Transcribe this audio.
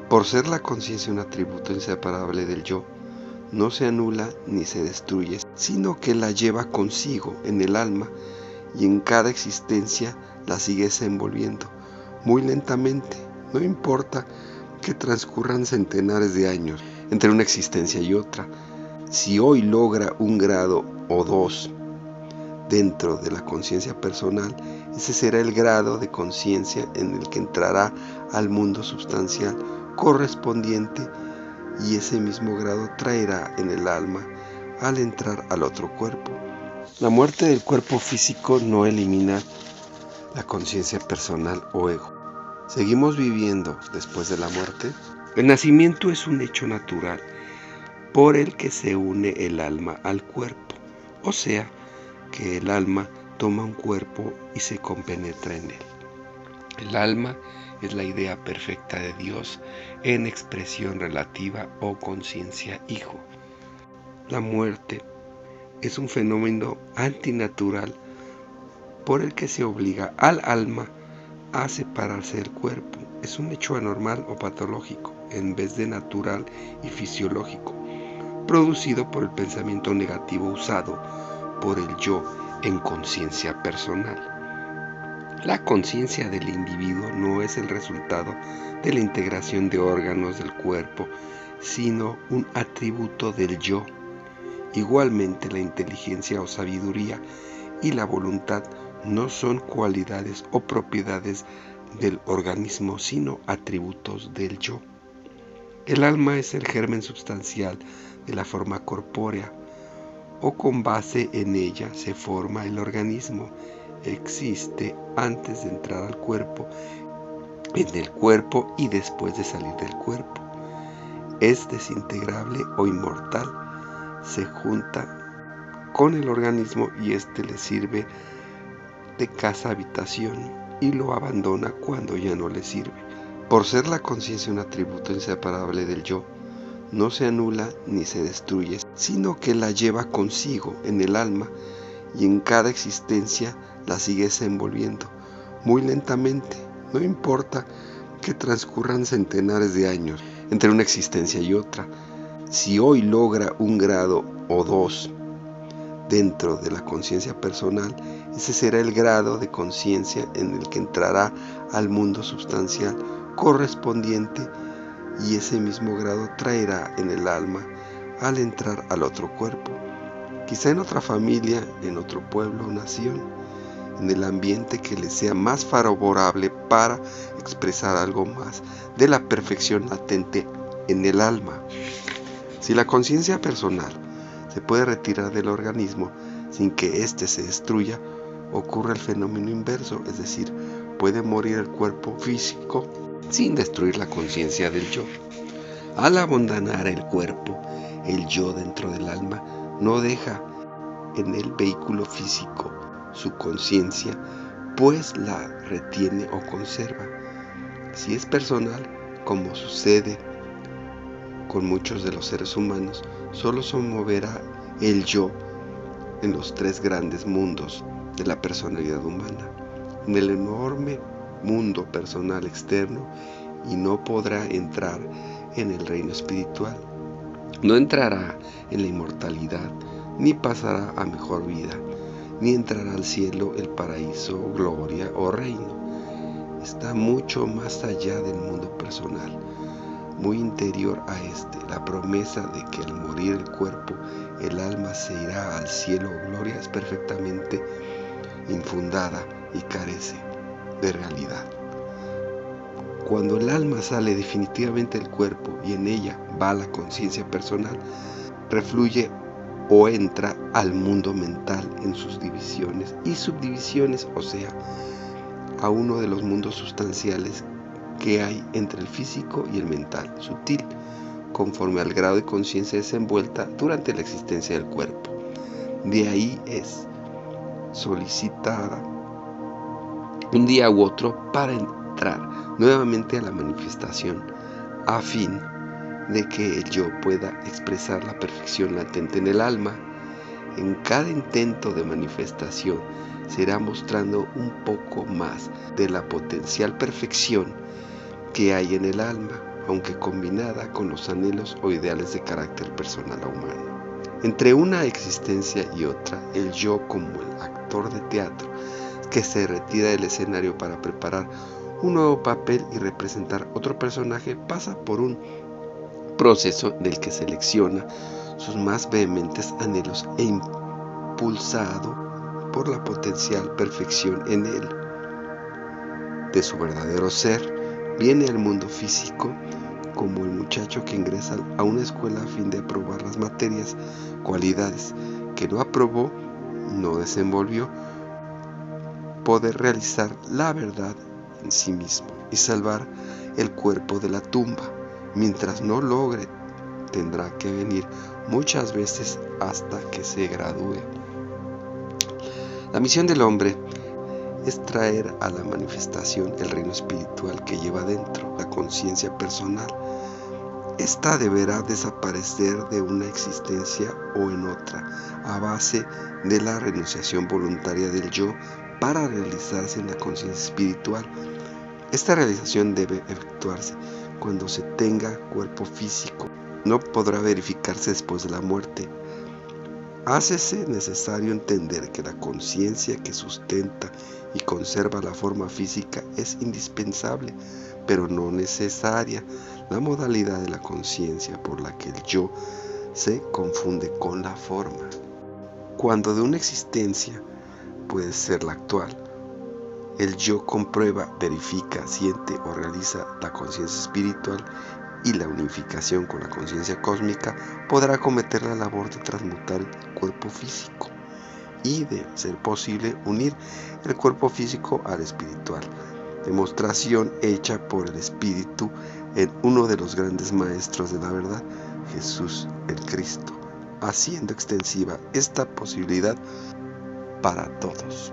Por ser la conciencia un atributo inseparable del yo, no se anula ni se destruye, sino que la lleva consigo en el alma y en cada existencia la sigue desenvolviendo, muy lentamente. No importa que transcurran centenares de años entre una existencia y otra. Si hoy logra un grado o dos dentro de la conciencia personal, ese será el grado de conciencia en el que entrará al mundo substancial correspondiente, y ese mismo grado traerá en el alma al entrar al otro cuerpo. La muerte del cuerpo físico no elimina la conciencia personal o ego. ¿Seguimos viviendo después de la muerte? El nacimiento es un hecho natural por el que se une el alma al cuerpo, o sea, que el alma toma un cuerpo y se compenetra en él. El alma es la idea perfecta de Dios en expresión relativa o conciencia hijo. La muerte es un fenómeno antinatural por el que se obliga al alma a separarse del cuerpo. Es un hecho anormal o patológico en vez de natural y fisiológico, producido por el pensamiento negativo usado por el yo en conciencia personal. La conciencia del individuo no es el resultado de la integración de órganos del cuerpo, sino un atributo del yo. Igualmente, la inteligencia o sabiduría y la voluntad no son cualidades o propiedades del organismo, sino atributos del yo. El alma es el germen substancial de la forma corpórea, o con base en ella se forma el organismo. Existe antes de entrar al cuerpo, en el cuerpo y después de salir del cuerpo. Es desintegrable o inmortal. Se junta con el organismo y éste le sirve de casa-habitación y lo abandona cuando ya no le sirve. Por ser la conciencia un atributo inseparable del yo, no se anula ni se destruye, sino que la lleva consigo en el alma y en cada existencia la sigue desenvolviendo, muy lentamente. No importa que transcurran centenares de años entre una existencia y otra. Si hoy logra un grado o dos dentro de la conciencia personal, ese será el grado de conciencia en el que entrará al mundo substancial correspondiente, y ese mismo grado traerá en el alma al entrar al otro cuerpo, quizá en otra familia, en otro pueblo o nación, en el ambiente que le sea más favorable para expresar algo más de la perfección latente en el alma. Si la conciencia personal se puede retirar del organismo sin que éste se destruya, ocurre el fenómeno inverso, es decir, puede morir el cuerpo físico sin destruir la conciencia del yo. Al abandonar el cuerpo, el yo dentro del alma no deja en el vehículo físico su conciencia, pues la retiene o conserva. Si es personal, como sucede con muchos de los seres humanos, solo se moverá el yo en los tres grandes mundos de la personalidad humana, en el enorme mundo personal externo, y no podrá entrar en el reino espiritual. No entrará en la inmortalidad, ni pasará a mejor vida, ni entrará al cielo, el paraíso, gloria o reino. Está mucho más allá del mundo personal, muy interior a este. La promesa de que al morir el cuerpo, el alma se irá al cielo o gloria es perfectamente infundada y carece de realidad. Cuando el alma sale definitivamente del cuerpo y en ella va la conciencia personal, refluye o entra al mundo mental en sus divisiones y subdivisiones, o sea, a uno de los mundos sustanciales que hay entre el físico y el mental, sutil, conforme al grado de conciencia desenvuelta durante la existencia del cuerpo. De ahí es solicitada un día u otro para entrar nuevamente a la manifestación, a fin de que el yo pueda expresar la perfección latente en el alma. En cada intento de manifestación será mostrando un poco más de la potencial perfección que hay en el alma, aunque combinada con los anhelos o ideales de carácter personal o humano. Entre una existencia y otra, el yo, como el actor de teatro que se retira del escenario para preparar un nuevo papel y representar otro personaje, pasa por un proceso en el que selecciona sus más vehementes anhelos e impulsado por la potencial perfección en él de su verdadero ser, viene al mundo físico como el muchacho que ingresa a una escuela a fin de aprobar las materias, cualidades que no aprobó, no desenvolvió, poder realizar la verdad en sí mismo y salvar el cuerpo de la tumba. Mientras no logre, tendrá que venir muchas veces hasta que se gradúe. La misión del hombre es traer a la manifestación el reino espiritual que lleva dentro, la conciencia personal. Esta deberá desaparecer de una existencia o en otra, a base de la renunciación voluntaria del yo para realizarse en la conciencia espiritual. Esta realización debe efectuarse cuando se tenga cuerpo físico. No podrá verificarse después de la muerte. Hácese necesario entender que la conciencia que sustenta y conserva la forma física es indispensable, pero no necesaria, la modalidad de la conciencia por la que el yo se confunde con la forma. Cuando de una existencia puede ser la actual, el yo comprueba, verifica, siente o realiza la conciencia espiritual y la unificación con la conciencia cósmica, podrá cometer la labor de transmutar el cuerpo físico y, de ser posible, unir el cuerpo físico al espiritual. Demostración hecha por el Espíritu en uno de los grandes maestros de la verdad, Jesús el Cristo, haciendo extensiva esta posibilidad para todos.